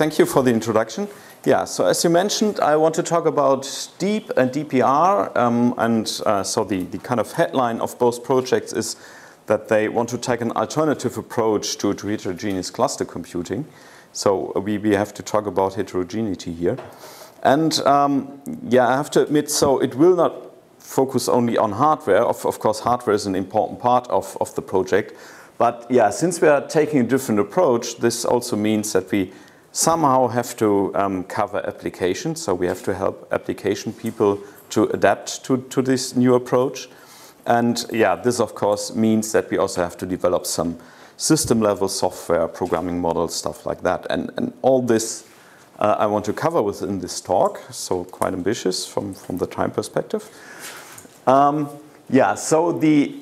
thank you for the introduction. Yeah, so as you mentioned, I want to talk about DEEP and DPR, so the kind of headline of both projects is that they want to take an alternative approach to heterogeneous cluster computing. So we have to talk about heterogeneity here. And yeah, I have to admit, so it will not focus only on hardware. Of course, hardware is an important part of the project. But yeah, since we are taking a different approach, this also means that we somehow have to cover applications. So we have to help application people to adapt to this new approach. And yeah, this of course means that we also have to develop some system level software, programming models, stuff like that. And all this I want to cover within this talk. So quite ambitious from the time perspective. Yeah, so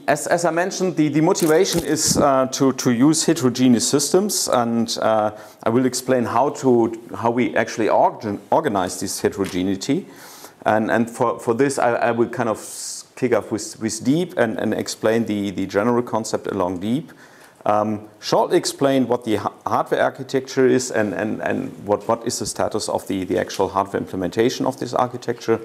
as I mentioned, the motivation is to use heterogeneous systems, and I will explain how we actually organize this heterogeneity. And for this, I will kind of kick off with DEEP and explain the general concept along DEEP. Shortly explain what the hardware architecture is and what is the status of the actual hardware implementation of this architecture.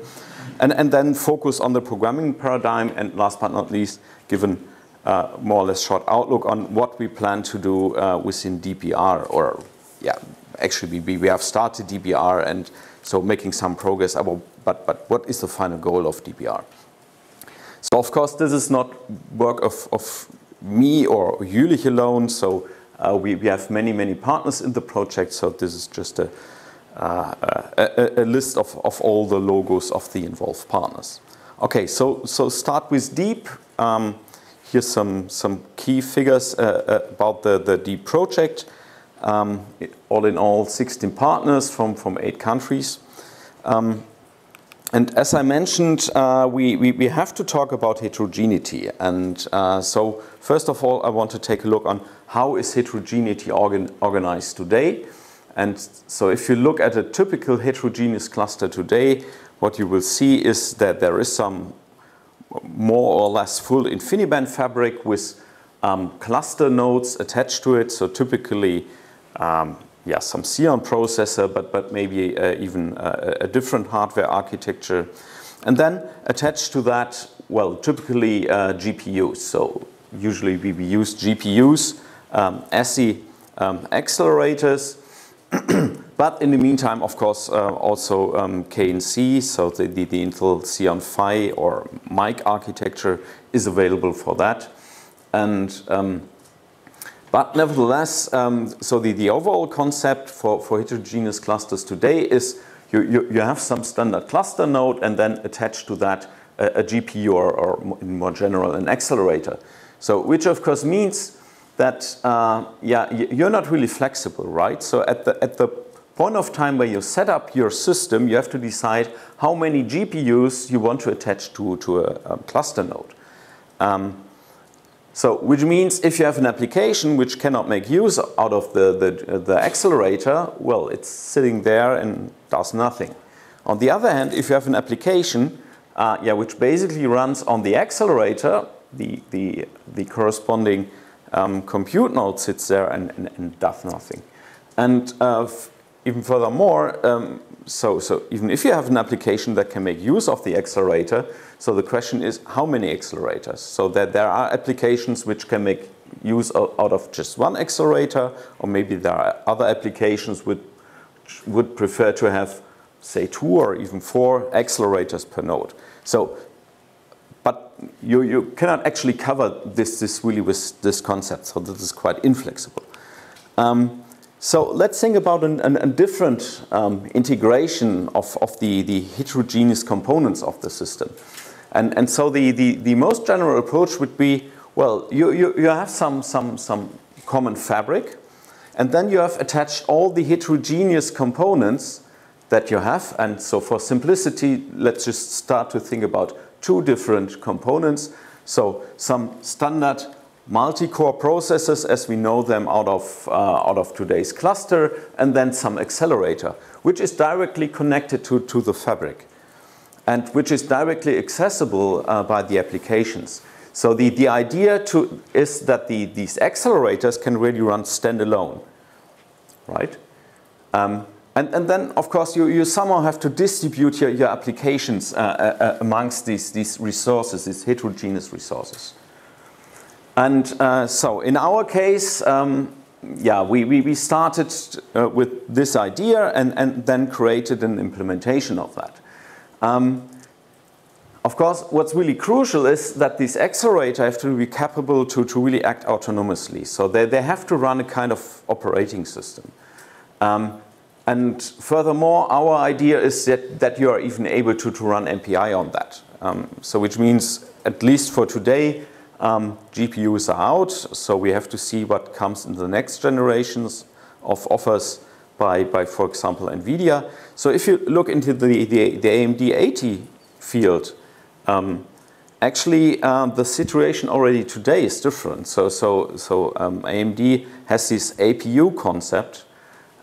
And then focus on the programming paradigm, and last but not least, given more or less short outlook on what we plan to do within DPR, or yeah, actually we have started DPR and so making some progress, but what is the final goal of DPR? So of course this is not work of me or Jülich alone, so we have many partners in the project, so this is just a list of all the logos of the involved partners. Okay, so start with DEEP. Here's some key figures about the DEEP project. All in all, 16 partners from 8 countries. And as I mentioned, we have to talk about heterogeneity. And so first of all, I want to take a look on how is heterogeneity organized today. And so if you look at a typical heterogeneous cluster today, what you will see is that there is some more or less full InfiniBand fabric with cluster nodes attached to it. So typically, yeah, some Xeon processor, but maybe even a different hardware architecture. And then attached to that, well, typically GPUs. So usually we use GPUs, ASIC accelerators. But in the meantime, of course, also KNC, so the Intel Xeon Phi or Mike architecture is available for that. And but nevertheless, so the overall concept for heterogeneous clusters today is you have some standard cluster node and then attached to that a GPU or in more general an accelerator. So which of course means that yeah, you're not really flexible, right? So at the point of time where you set up your system, you have to decide how many GPUs you want to attach to a cluster node. So which means if you have an application which cannot make use out of the accelerator, well, it's sitting there and does nothing. On the other hand, if you have an application yeah, which basically runs on the accelerator, the corresponding compute node sits there and does nothing. And even furthermore, so even if you have an application that can make use of the accelerator, so the question is how many accelerators? So that there are applications which can make use out of just one accelerator, or maybe there are other applications which would prefer to have, say, 2 or even 4 accelerators per node. So but you cannot actually cover this really with this concept, so this is quite inflexible. So let's think about a different integration of the heterogeneous components of the system. And so the most general approach would be, well, you have some common fabric, and then you have attached all the heterogeneous components that you have. And so for simplicity, let's just start to think about 2 different components. So some standard multi-core processors as we know them out of today's cluster, and then some accelerator, which is directly connected to the fabric and which is directly accessible by the applications. So the idea is that these accelerators can really run standalone, right? And then, of course, you somehow have to distribute your applications amongst these resources, these heterogeneous resources. And so in our case, yeah, we started with this idea and then created an implementation of that. Of course, what's really crucial is that these accelerators have to be capable to really act autonomously. So they have to run a kind of operating system. And furthermore, our idea is that you are even able to run MPI on that. So which means, at least for today, GPUs are out. So we have to see what comes in the next generations of offers by for example, NVIDIA. So if you look into the AMD 80 field, actually, the situation already today is different. So AMD has this APU concept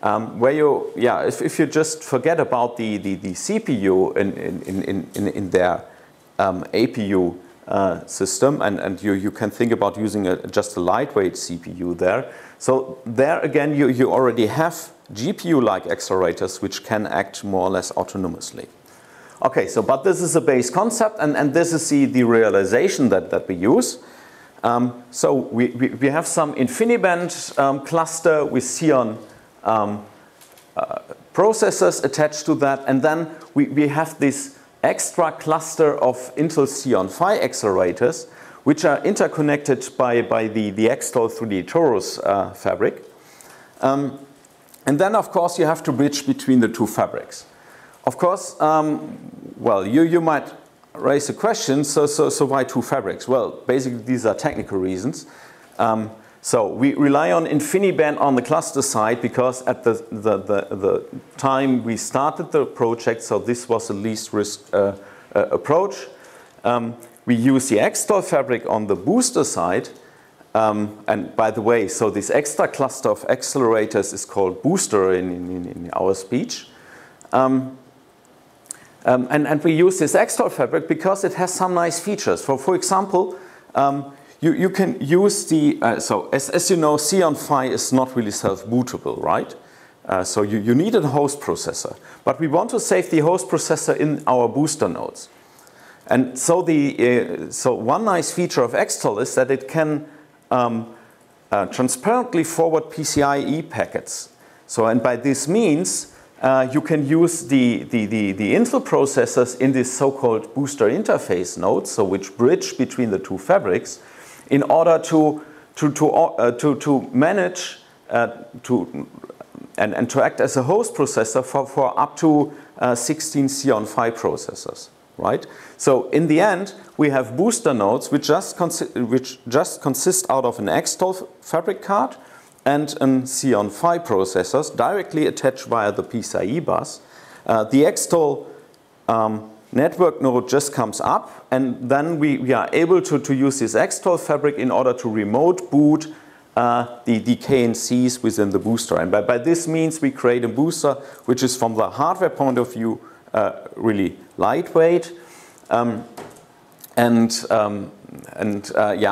where you, yeah, if you just forget about the CPU in their APU system, and you can think about using just a lightweight CPU there. So there again, you already have GPU-like accelerators which can act more or less autonomously. Okay, so but this is a base concept, and this is the realization that we use. So we have some InfiniBand cluster with Xeon processors attached to that, and then we have this extra cluster of Intel Xeon Phi accelerators, which are interconnected by the Extol through the Torus fabric. And then, of course, you have to bridge between the two fabrics. Of course, well, you might raise a question, so why two fabrics? Well, basically, these are technical reasons. So we rely on InfiniBand on the cluster side because at the time we started the project, so this was the least risk approach. We use the Extol fabric on the booster side. And by the way, so this extra cluster of accelerators is called booster in our speech. And we use this Extol fabric because it has some nice features. For example, you can use the, so as you know, Xeon Phi is not really self-bootable, right? So you need a host processor. But we want to save the host processor in our booster nodes. And so so one nice feature of Extol is that it can transparently forward PCIe packets. So, and by this means, you can use the Intel processors in this so-called booster interface nodes, so which bridge between the two fabrics, in order to manage and to act as a host processor for up to 16 Xeon Phi processors, right? So in the end, we have booster nodes which just consist out of an Extol fabric card and an Xeon Phi processors directly attached via the PCIe bus. The Extol network node just comes up, and then we are able to use this Extol fabric in order to remote boot the KNCs within the booster. And by this means, we create a booster which is, from the hardware point of view, really lightweight. Yeah,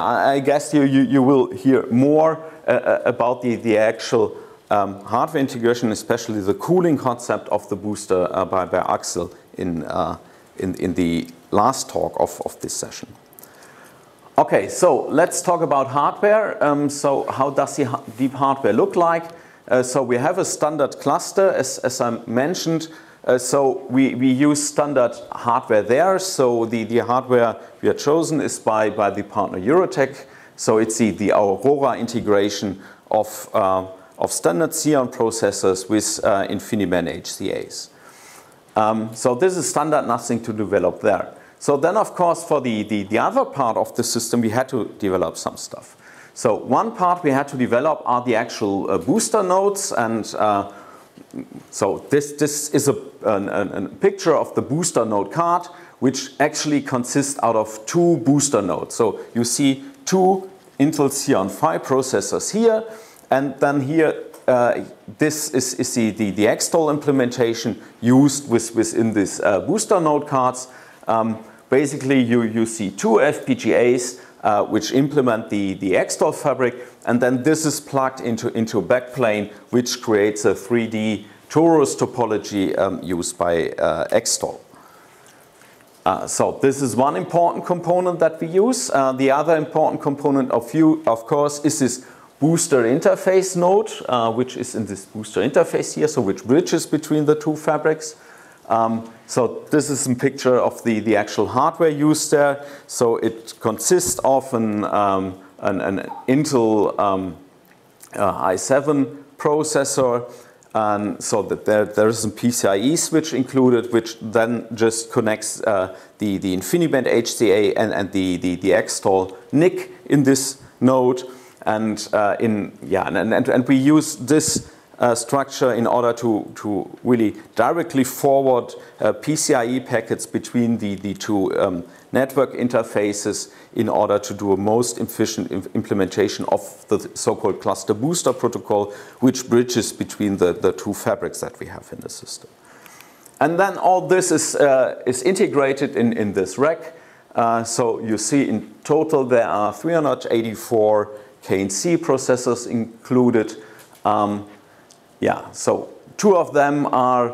I guess you will hear more about the actual hardware integration, especially the cooling concept of the booster by Axel in the last talk of this session. Okay, so let's talk about hardware. So how does the deep hardware look like? So we have a standard cluster, as I mentioned. So we use standard hardware there. So the hardware we have chosen is by the partner Eurotech. So it's the Aurora integration of standard Xeon processors with InfiniBand HCAs. So this is standard, nothing to develop there. So then, of course, for the other part of the system, we had to develop some stuff. So one part we had to develop are the actual booster nodes, and so this is a picture of the booster node card, which actually consists out of two booster nodes. So you see two Intel Xeon Phi processors here, and then here this is the Extol implementation used within this booster node cards. Basically, you see two FPGAs which implement the Extol fabric, and then this is plugged into a backplane which creates a 3D torus topology used by Exascale. So this is one important component that we use. The other important component of course, is this booster interface node, which is in this booster interface here, so which bridges between the two fabrics. So this is a picture of the actual hardware used there. So it consists of an Intel i7 processor, and so that there is a PCIe switch included, which then just connects the InfiniBand HCA and the Exascale NIC in this node, and we use this structure in order to really directly forward PCIe packets between the two network interfaces in order to do a most efficient implementation of the so-called cluster booster protocol, which bridges between the two fabrics that we have in the system. And then all this is integrated in this rack. So you see in total there are 384 KNC processors included. So two of them are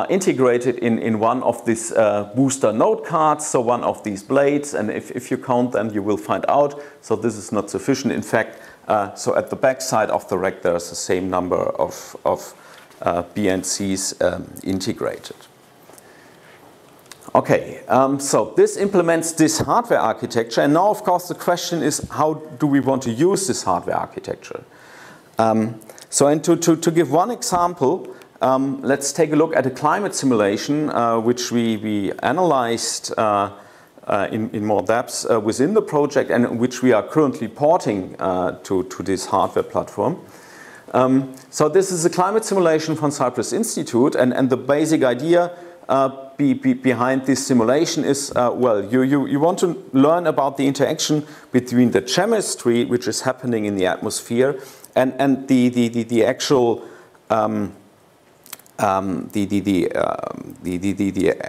integrated in one of these booster node cards, so one of these blades, and if you count them you will find out. So this is not sufficient. In fact, so at the back side of the rack there is the same number of BNCs integrated. Okay, so this implements this hardware architecture, and now of course the question is, how do we want to use this hardware architecture? So and to give one example, let's take a look at a climate simulation which we analyzed in more depth within the project, and which we are currently porting to this hardware platform. So this is a climate simulation from Cyprus Institute, and the basic idea behind this simulation is, well, you want to learn about the interaction between the chemistry which is happening in the atmosphere and the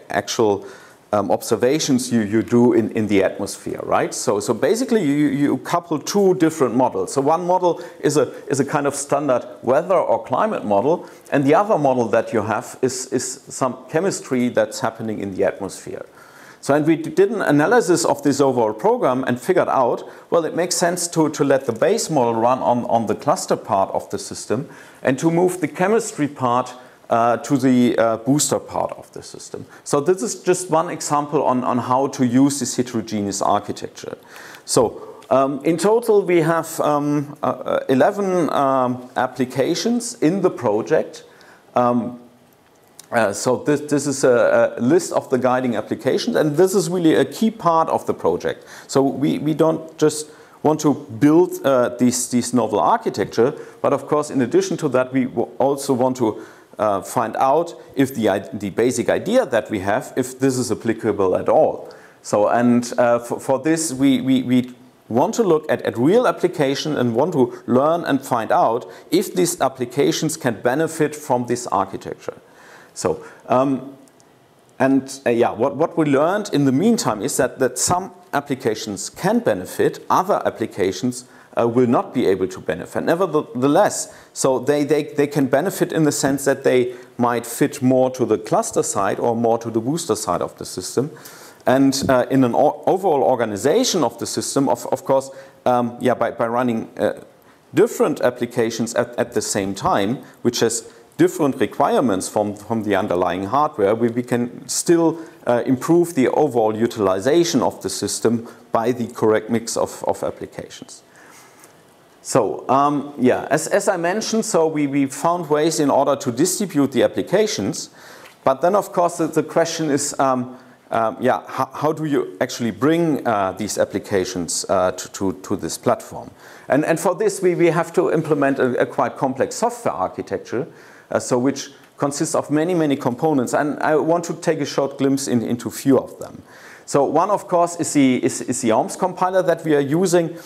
actual observations you do in the atmosphere, right? So basically you couple two different models. So one model is a kind of standard weather or climate model, and the other model that you have is some chemistry that's happening in the atmosphere. So, and we did an analysis of this overall program and figured out, well, it makes sense to let the base model run on the cluster part of the system, and to move the chemistry part to the booster part of the system. So this is just one example on how to use this heterogeneous architecture. So in total we have 11 applications in the project. So this is a list of the guiding applications, and this is really a key part of the project. So we don't just want to build this novel architecture, but of course in addition to that we also want to find out if the basic idea that we have, if this is applicable at all. So, and for this we want to look at real application and want to learn and find out if these applications can benefit from this architecture. So, what we learned in the meantime is that some applications can benefit, other applications will not be able to benefit. Nevertheless, so they can benefit in the sense that they might fit more to the cluster side or more to the booster side of the system. And in an overall organization of the system, of course, by running different applications at the same time, which has different requirements from the underlying hardware, we can still improve the overall utilization of the system by the correct mix of applications. So, as I mentioned, so we found ways in order to distribute the applications, but then of course the question is, how do you actually bring these applications to this platform? And for this we have to implement a quite complex software architecture, so which consists of many components, and I want to take a short glimpse into a few of them. So one of course is the OMS compiler that we are using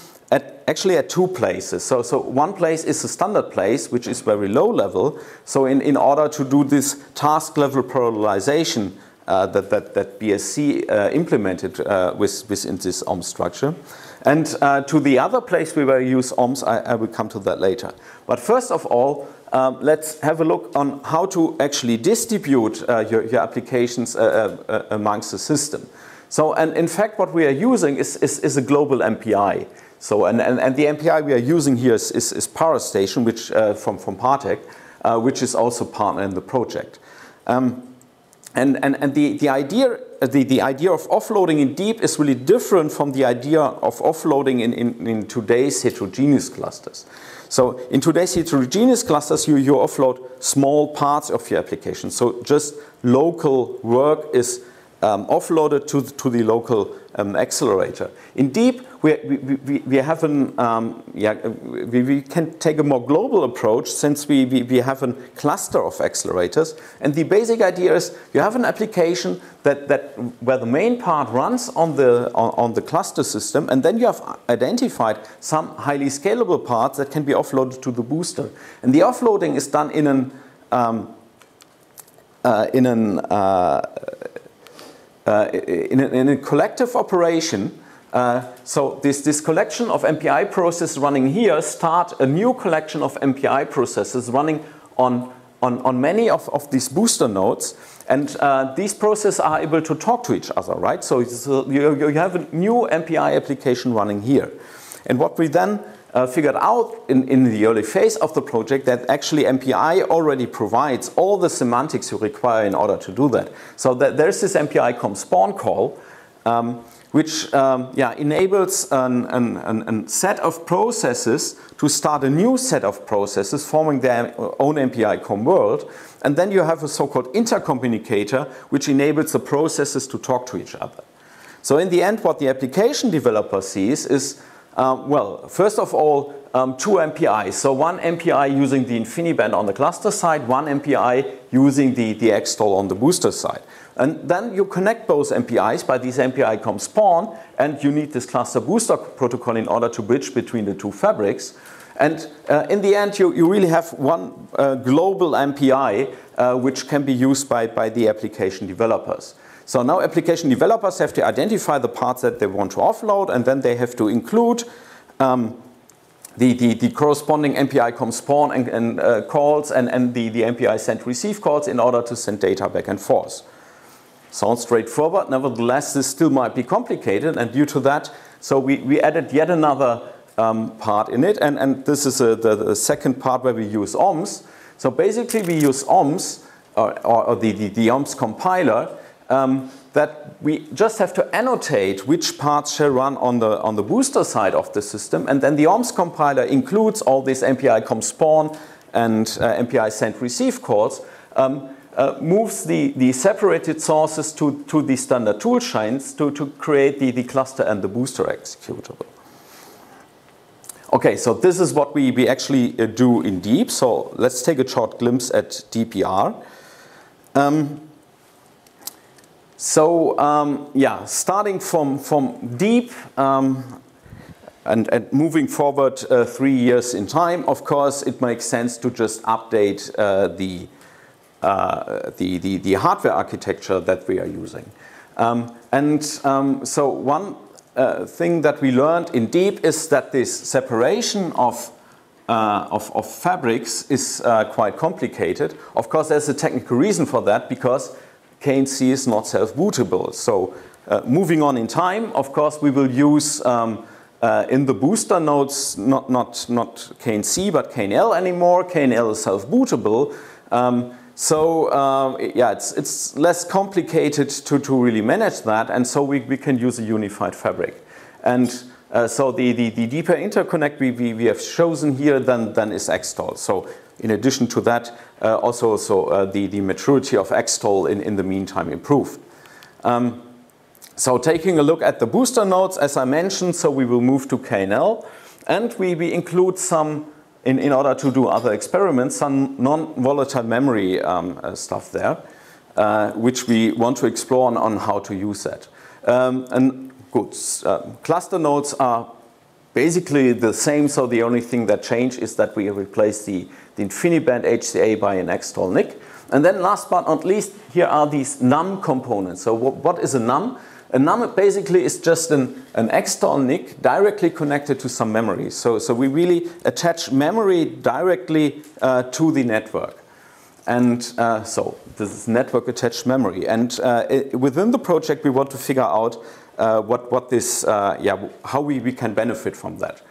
actually at two places. So one place is a standard place, which is very low level. So in order to do this task level parallelization that BSC implemented within this OMS structure. And to the other place we will use OMS, I will come to that later. But first of all, let's have a look on how to actually distribute your applications amongst the system. So, and in fact, what we are using is a global MPI. So, and the MPI we are using here is Parastation, which from Partec, which is also partner in the project. And the idea of offloading in deep is really different from the idea of offloading in today's heterogeneous clusters. So in today's heterogeneous clusters, you offload small parts of your application. So just local work is offloaded to the local accelerator. In deep, we have we can take a more global approach since we have a cluster of accelerators. And the basic idea is you have an application where the main part runs on the cluster system, and then you have identified some highly scalable parts that can be offloaded to the booster. And the offloading is done in a collective operation. So this collection of MPI processes running here start a new collection of MPI processes running on many of these booster nodes, and these processes are able to talk to each other, right? So you have a new MPI application running here. And what we then figured out in the early phase of the project, that actually MPI already provides all the semantics you require in order to do that. So there's this MPI spawn call, which enables a set of processes to start a new set of processes forming their own MPI world. And then you have a so-called intercommunicator, which enables the processes to talk to each other. So in the end, what the application developer sees is, well, first of all, two MPIs. So one MPI using the InfiniBand on the cluster side, one MPI using the Xstall on the booster side. And then you connect those MPIs by these MPI spawn, and you need this cluster booster protocol in order to bridge between the two fabrics. And in the end, you really have one global MPI which can be used by the application developers. So now application developers have to identify the parts that they want to offload, and then they have to include the corresponding MPI spawn and calls and the MPI send receive calls in order to send data back and forth. Sounds straightforward. Nevertheless, this still might be complicated, and due to that, so we added yet another part in it, and this is the second part where we use OMS. So basically, we use OMS or the OMS compiler. That we just have to annotate which parts shall run on the booster side of the system, and then the OMS compiler includes all these MPI spawn and MPI send receive calls, moves the separated sources to the standard tool chains to create the cluster and the booster executable. Okay, so this is what we actually do in deep. So let's take a short glimpse at DPR. Starting from deep and moving forward 3 years in time, of course, it makes sense to just update the hardware architecture that we are using. So one thing that we learned in deep is that this separation of fabrics is quite complicated. Of course, there's a technical reason for that, because KNC is not self-bootable. So moving on in time, of course, we will use in the booster nodes not KNC but KNL anymore. KNL is self-bootable. It's less complicated to really manage that, and so we can use a unified fabric. And so the deeper interconnect we have chosen here then is Xstall. So in addition to that, the maturity of Xstall in the meantime improved. So taking a look at the booster nodes, as I mentioned, so we will move to KNL, and we include some, in order to do other experiments, some non-volatile memory stuff there, which we want to explore on how to use that. Cluster nodes are basically the same, so the only thing that changed is that we replace the InfiniBand HCA by an Xstall NIC. And then last but not least, here are these NUM components. So what is a NUM? A num basically is just an external NIC directly connected to some memory. So we really attach memory directly to the network. And so this is network attached memory. And within the project, we want to figure out what this, how we can benefit from that.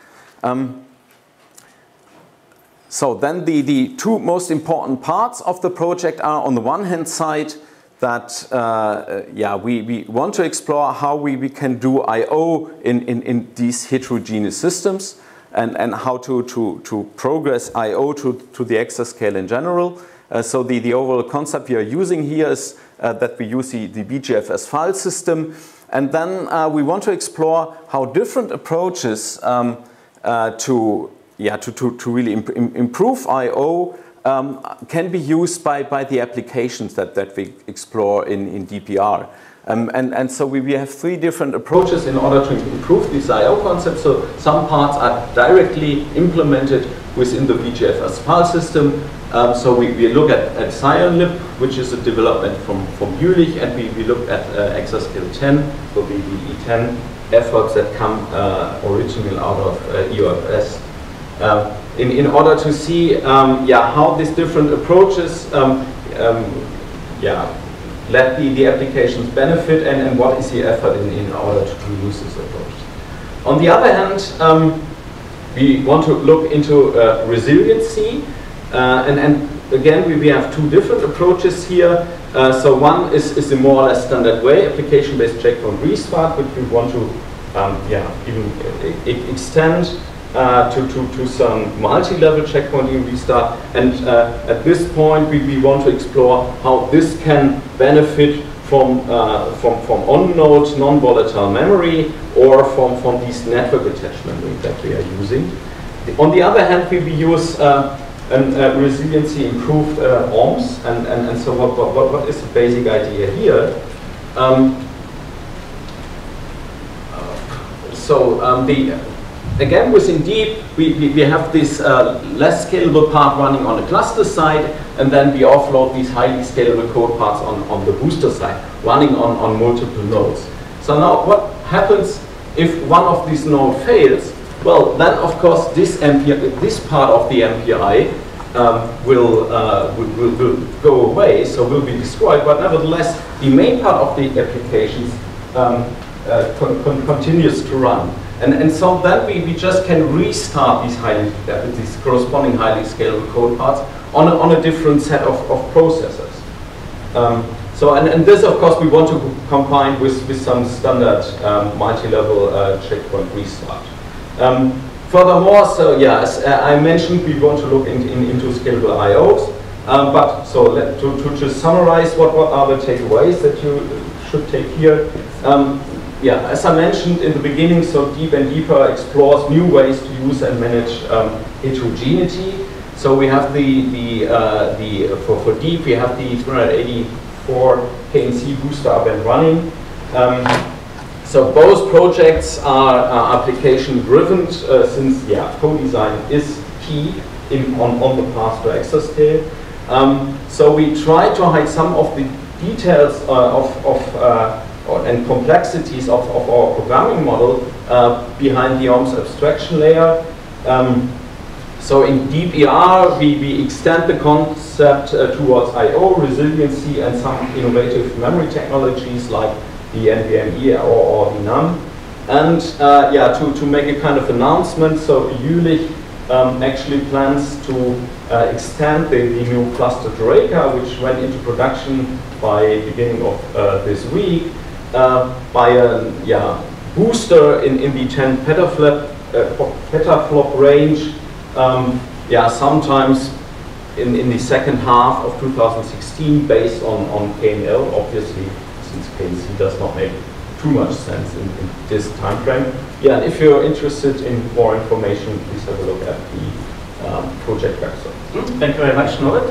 So then the two most important parts of the project are, on the one hand side, that we want to explore how we can do I/O in these heterogeneous systems, and how to progress I/O to the exascale in general. So the overall concept we are using here is that we use the BGFS file system, and then we want to explore how different approaches to really improve I/O can be used by the applications that we explore in DPR. And so we have three different approaches in order to improve this I/O concept. So some parts are directly implemented within the BGFS file system. So we look at CyonLib, which is a development from Jülich, and we look at Exascale 10, so the E10 efforts that come originally out of EOFS. In order to see how these different approaches let the applications benefit, and what is the effort in order to use this approach. On the other hand, we want to look into resiliency, and again we have two different approaches here. So one is the more or less standard way, application-based checkpoint restart, which we want to even extend to some multi-level checkpointing restart, and at this point we want to explore how this can benefit from on-node non-volatile memory, or from these network attached memory that we are using. On the other hand, we use resiliency improved OMS, and so what is the basic idea here? Again, within Deep, we have this less scalable part running on the cluster side, and then we offload these highly scalable code parts on the booster side, running on multiple nodes. So now what happens if one of these nodes fails? Well, then of course this part of the MPI will go away, so will be destroyed, but nevertheless the main part of the applications continues to run. And so then we just can restart these corresponding highly scalable code parts on a different set of processors. And this, of course, we want to combine with some standard multi-level checkpoint restart. Furthermore, as I mentioned, we want to look into scalable IOs. To just summarize, what are the takeaways that you should take here? As I mentioned in the beginning, so Deep and Deeper explores new ways to use and manage heterogeneity. So we have for Deep, we have the 384 KNC booster up and running. So both projects are application driven, since co-design is key on the path to Exascale. So we try to hide some of the details and complexities of our programming model behind the OMS abstraction layer. So in DPR, we extend the concept towards I/O, resiliency, and some innovative memory technologies like the NVMe or the NUM. And to make a kind of announcement, so Jülich actually plans to extend the new cluster Eureka, which went into production by beginning of this week, by a booster in the 10 petaflop range, sometimes in the second half of 2016, based on KNL, obviously, since KNC does not make too much sense in this time frame. And if you're interested in more information, please have a look at the project website. Thank you very much, Norbert.